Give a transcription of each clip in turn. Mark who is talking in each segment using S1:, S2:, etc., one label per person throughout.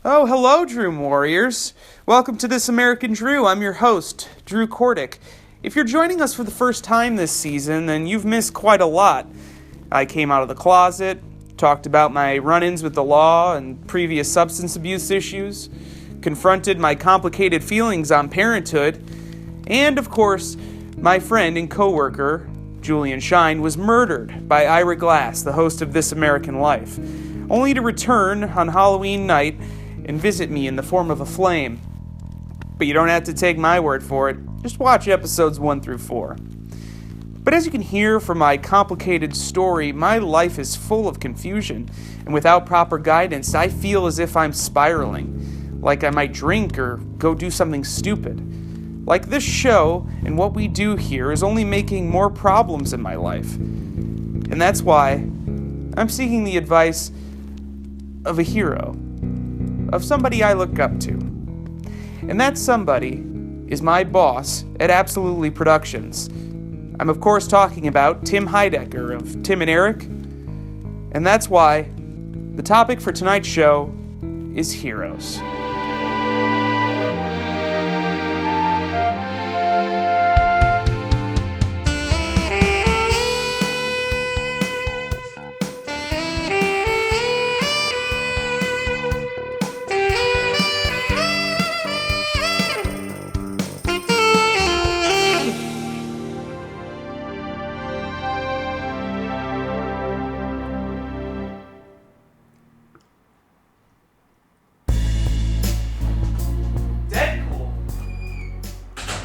S1: Oh, hello, Drew Warriors. Welcome to This American Drew. I'm your host, Drew Kordick. If you're joining us for the first time this season, then you've missed quite a lot. I came out of the closet, talked about my run-ins with the law and previous substance abuse issues, confronted my complicated feelings on parenthood, and, of course, my friend and co-worker, Julian Shine, was murdered by Ira Glass, the host of This American Life, only to return on Halloween night and visit me in the form of a flame. But you don't have to take my word for it. Just watch episodes 1 through 4. But as you can hear from my complicated story, my life is full of confusion, and without proper guidance, I feel as if I'm spiraling, like I might drink or go do something stupid. Like this show and what we do here is only making more problems in my life. And that's why I'm seeking the advice of a hero, of somebody I look up to. And that somebody is my boss at Absolutely Productions. I'm of course talking about Tim Heidecker of Tim and Eric. And that's why the topic for tonight's show is heroes.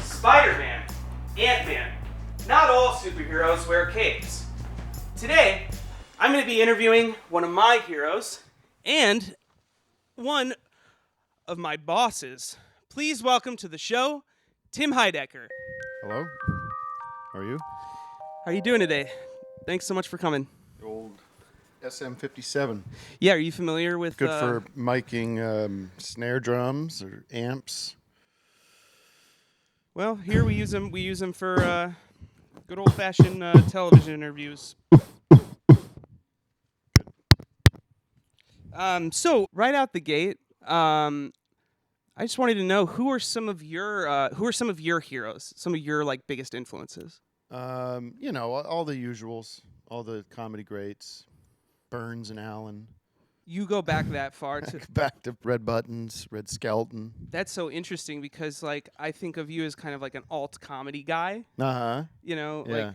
S1: Spider-Man, Ant-Man, not all superheroes wear capes. Today, I'm going to be interviewing one of my heroes and one of my bosses. Please welcome to the show, Tim Heidecker.
S2: Hello. How are you?
S1: How are you doing today? Thanks so much for coming.
S2: The old SM57.
S1: Yeah, are you familiar with...
S2: Good for miking snare drums or amps.
S1: Well, here we use them. We use them for good old-fashioned television interviews. So right out the gate, I just wanted to know who are some of your heroes, some of your like biggest influences.
S2: You know, all the usuals, all the comedy greats, Burns and Allen.
S1: You go back that far to...
S2: Back to Red Buttons, Red Skelton.
S1: That's so interesting because, like, I think of you as kind of like an alt comedy guy. You know,
S2: Yeah.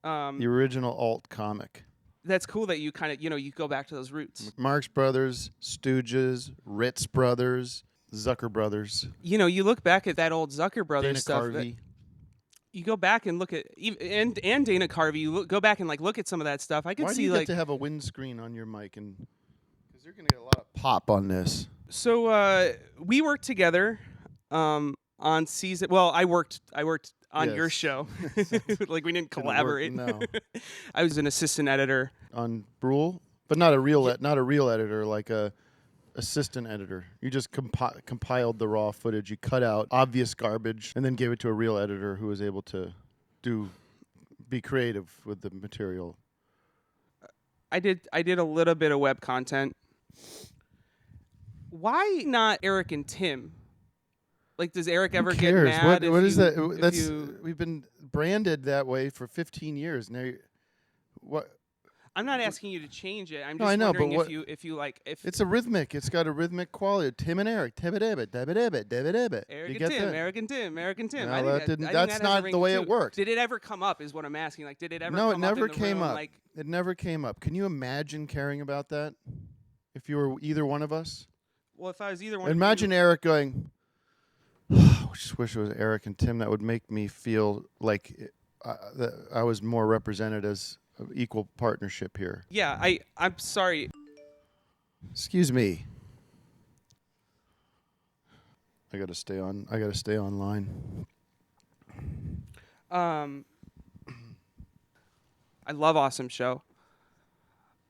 S1: like,
S2: The original alt comic.
S1: that's cool that you kind of, you go back to those roots.
S2: Marx Brothers, Stooges, Ritz Brothers, Zucker Brothers.
S1: You know, you look back at that old Zucker Brothers
S2: Dana
S1: stuff.
S2: Carvey.
S1: You go back and look at and Dana Carvey. You go back and like look at some of that stuff. I could
S2: Why do
S1: see
S2: you
S1: like
S2: get to have a windscreen on your mic? And because you're gonna get a lot of pop on this.
S1: so. We worked together on season. Well, I worked on your
S2: Yes.
S1: show. Like we didn't
S2: Didn't work,
S1: collaborate.
S2: no.
S1: I was an assistant editor.
S2: On Brule, but not a real editor, like a assistant editor. You just compiled the raw footage. You cut out obvious garbage and then gave it to a real editor who was able to be creative with the material.
S1: I did a little bit of web content. Why not Eric and Tim? Like, does Eric ever get
S2: Who cares?
S1: mad?
S2: What is that?
S1: if
S2: That's
S1: you-
S2: we've been branded that way for 15 years now. What?
S1: I'm not asking you to change it. I'm
S2: No,
S1: just
S2: I know, but
S1: wondering if you like if
S2: It's a rhythmic. It's got a rhythmic quality. Tim and Eric.
S1: Eric
S2: You
S1: and
S2: get
S1: Tim,
S2: that?
S1: Eric and Tim, Eric and Tim.
S2: No,
S1: I
S2: that
S1: think
S2: didn't-
S1: I think
S2: that's
S1: that has
S2: not
S1: a ring
S2: the way
S1: too.
S2: it worked.
S1: Did it ever come up? Is what I'm asking. Like, did it ever?
S2: No, it
S1: come up
S2: never
S1: in the
S2: came
S1: room?
S2: up.
S1: Like,
S2: It never came up. Can you imagine caring about that? If you were either one of us?
S1: well, if I was either one,
S2: Imagine
S1: of you,
S2: Eric going, I just wish it was Eric and Tim. That would make me feel like that I was more represented as an equal partnership here.
S1: Yeah, I'm sorry.
S2: Excuse me. I gotta stay online.
S1: I love Awesome Show.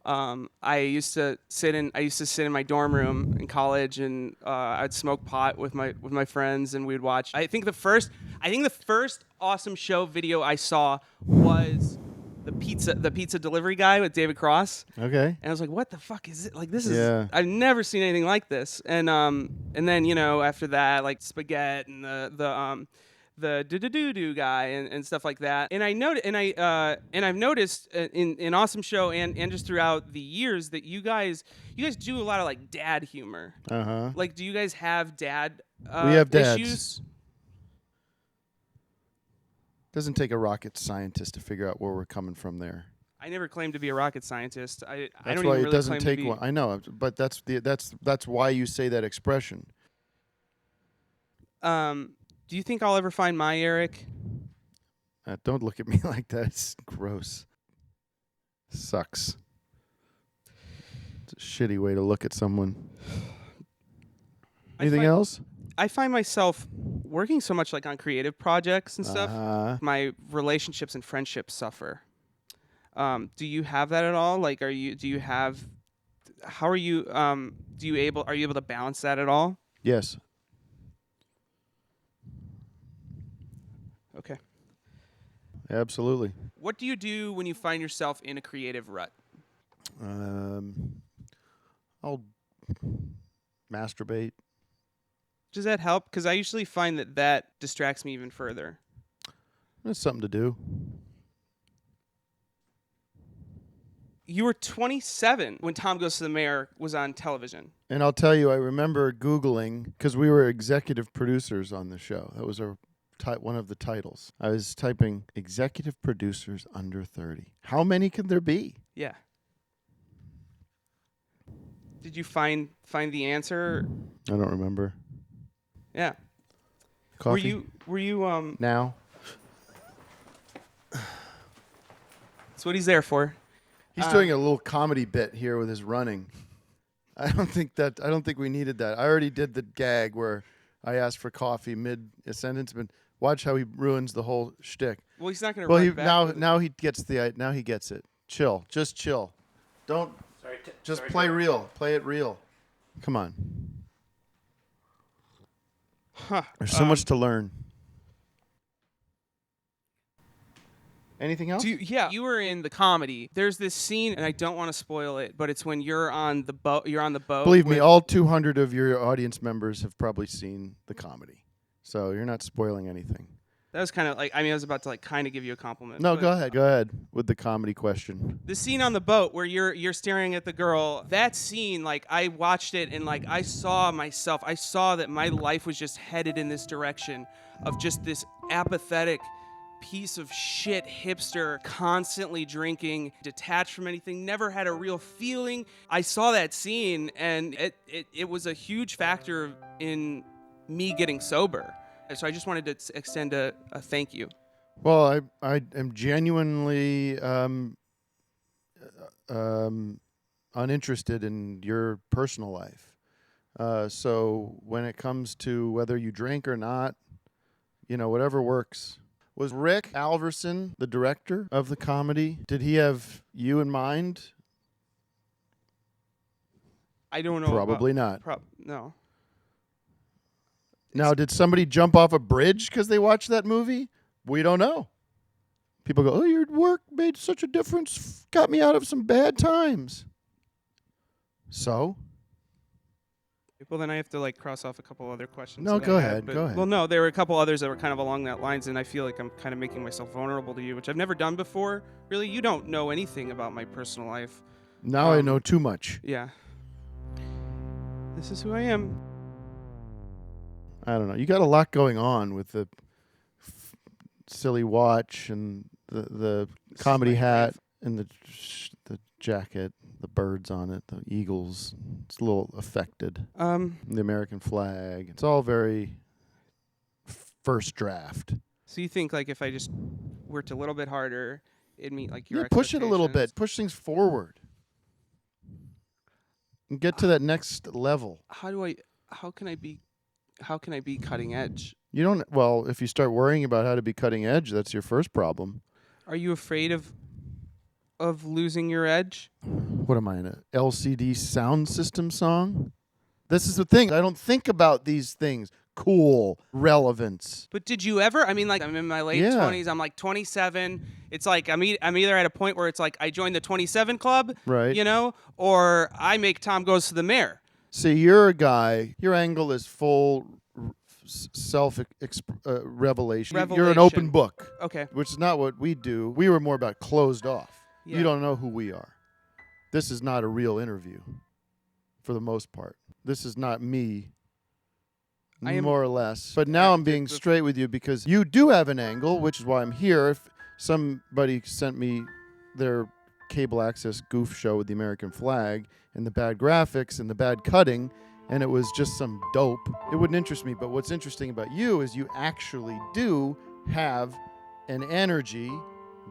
S1: I used to sit in my dorm room in college, and I'd smoke pot with my friends, and we'd watch. I think the first Awesome Show video I saw was the pizza delivery guy with David Cross.
S2: Okay.
S1: And I was like, what the fuck is it? Like, this is,
S2: Yeah.
S1: I've never seen anything like this. And then, after that, like Spaghetti and the do guy and stuff like that. And I've noticed in Awesome Show and just throughout the years that you guys do a lot of like dad humor.
S2: Uh-huh.
S1: Like, do you guys have dad
S2: We have dads.
S1: issues?
S2: Doesn't take a rocket scientist to figure out where we're coming from there.
S1: I never claimed to be a rocket scientist. I
S2: That's
S1: don't
S2: why
S1: even
S2: it
S1: really
S2: doesn't
S1: claim
S2: take
S1: to be.
S2: one. I know, but that's why you say that expression.
S1: Do you think I'll ever find my Eric?
S2: Don't look at me like that. It's gross. Sucks. It's a shitty way to look at someone. Anything else?
S1: I find myself working so much like on creative projects and stuff. My relationships and friendships suffer. Do you have that at all? Like, are you able to balance that at all?
S2: Yes.
S1: Okay.
S2: Absolutely.
S1: What do you do when you find yourself in a creative rut?
S2: I'll masturbate.
S1: Does that help? Because I usually find that distracts me even further.
S2: That's something to do.
S1: You were 27 when Tom Goes to the Mayor was on television.
S2: And I'll tell you, I remember Googling, because we were executive producers on the show. That was one of the titles. I was typing executive producers under 30. How many can there be?
S1: Yeah. Did you find the answer?
S2: I don't remember.
S1: Yeah.
S2: Coffee?
S1: Were you
S2: Now?
S1: That's what he's there for.
S2: He's doing a little comedy bit here with his running. I don't think we needed that. I already did the gag where I asked for coffee mid a sentence, but watch how he ruins the whole shtick.
S1: Well, he's not going to run back.
S2: Now he gets it. Chill. Just chill. Don't just play real. Play it real. Come on.
S1: Huh.
S2: There's so much to learn. Anything else?
S1: You were in the comedy. There's this scene, and I don't want to spoil it, but it's when you're on the boat. You're on the boat.
S2: Believe me, all 200 of your audience members have probably seen the comedy, so you're not spoiling anything.
S1: That was kind of like, I was about to like kind of give you a compliment.
S2: No, go ahead with the comedy question.
S1: The scene on the boat where you're staring at the girl. That scene, like I watched it and like I saw myself. I saw that my life was just headed in this direction of just this apathetic piece of shit hipster, constantly drinking, detached from anything, never had a real feeling. I saw that scene and it was a huge factor in me getting sober. So I just wanted to extend a thank you.
S2: Well, I am genuinely uninterested in your personal life. So when it comes to whether you drink or not, whatever works. Was Rick Alverson the director of the comedy? Did he have you in mind?
S1: I don't know.
S2: Probably not.
S1: No.
S2: Now, did somebody jump off a bridge because they watched that movie? We don't know. People go, "Oh, your work made such a difference, got me out of some bad times." So?
S1: Well, then I have to like cross off a couple other questions.
S2: No, go ahead.
S1: Well, no, there were a couple others that were kind of along that lines, and I feel like I'm kind of making myself vulnerable to you, which I've never done before. Really, you don't know anything about my personal life.
S2: Now I know too much.
S1: Yeah. This is who I am.
S2: I don't know. You got a lot going on with the silly watch and the comedy hat and the jacket, the birds on it, the eagles. It's a little affected. The American flag. It's all very first draft.
S1: So you think like if I just worked a little bit harder, it'd meet like your
S2: push it a little bit.
S1: expectations?
S2: Push things forward. And get to that next level.
S1: How can I be cutting edge?
S2: You don't. Well, if you start worrying about how to be cutting edge, that's your first problem.
S1: Are you afraid of losing your edge?
S2: What am I in a LCD sound system song? This is the thing. I don't think about these things. cool relevance.
S1: But did you ever? I mean, like, I'm in my late 20s. I'm like 27. It's like I'm either at a point where it's like I joined the 27 club,
S2: Right.
S1: you know, or I make Tom Goes to the Mayor.
S2: See, you're a guy. Your angle is full self revelation. You're an open book.
S1: Okay.
S2: Which is not what we do. We were more about closed off.
S1: Yeah.
S2: You don't know who we are. This is not a real interview, for the most part. This is not me, more or less. But now I'm being straight with you because you do have an angle, which is why I'm here. If somebody sent me their cable access goof show with the American flag and the bad graphics and the bad cutting, and it was just some dope, it wouldn't interest me. But what's interesting about you is you actually do have an energy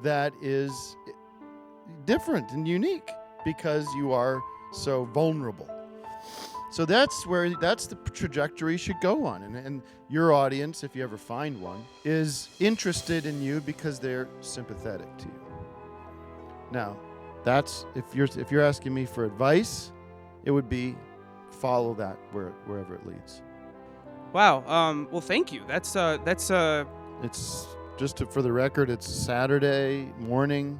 S2: that is different and unique because you are so vulnerable. So that's the trajectory you should go on. And your audience, if you ever find one, is interested in you because they're sympathetic to you. Now, that's if you're asking me for advice, it would be follow that wherever it leads.
S1: Wow. Well, thank you. That's
S2: It's just for the record, it's Saturday morning.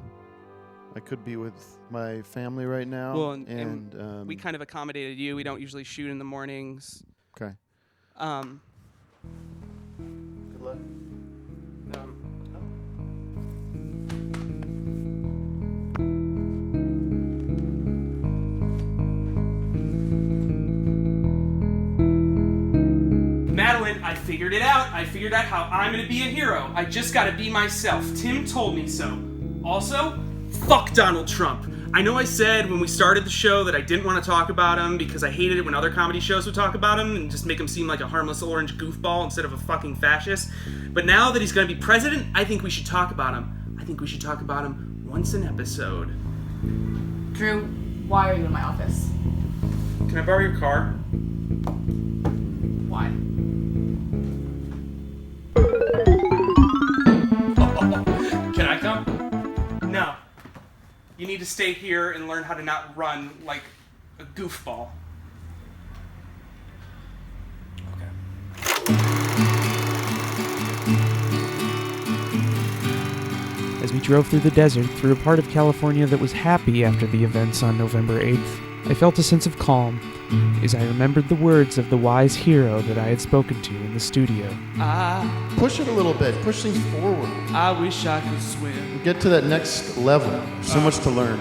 S2: I could be with my family right now.
S1: Well, and we kind of accommodated you. We don't usually shoot in the mornings.
S2: Okay.
S1: Good
S2: luck.
S1: Madeline, I figured it out. I figured out how I'm going to be a hero. I just got to be myself. Tim told me so. Also, fuck Donald Trump. I know I said when we started the show that I didn't want to talk about him because I hated it when other comedy shows would talk about him and just make him seem like a harmless orange goofball instead of a fucking fascist. But now that he's going to be president, I think we should talk about him. I think we should talk about him once an episode.
S3: Drew, why are you in my office?
S1: Can I borrow your car?
S3: Why?
S1: Can I come? No. You need to stay here and learn how to not run like a goofball. Okay. As we drove through the desert, through a part of California that was happy after the events on November 8th, I felt a sense of calm as I remembered the words of the wise hero that I had spoken to in the studio.
S2: Push it a little bit. Push things forward.
S1: I wish I could swim
S2: Get to that next level. So much to learn.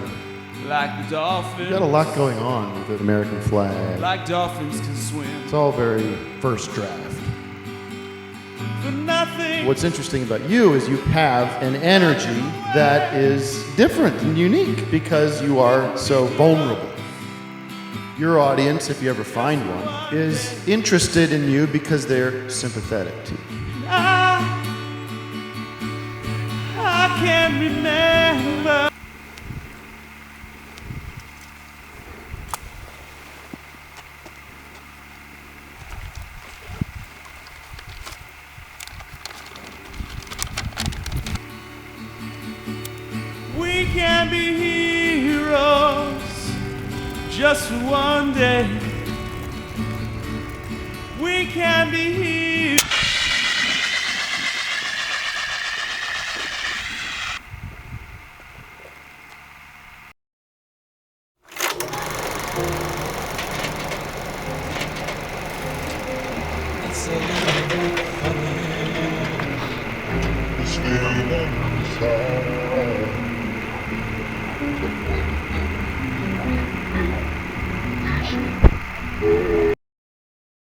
S1: like the dolphins.
S2: We've got a lot going on with the American flag.
S1: Like dolphins can swim
S2: It's all very first draft.
S1: for nothing.
S2: What's interesting about you is you have an energy that is different and unique because you are so vulnerable. Your audience, if you ever find one, is interested in you because they're sympathetic to you.
S1: I can't remember. We can be heroes just for one day. We can be heroes.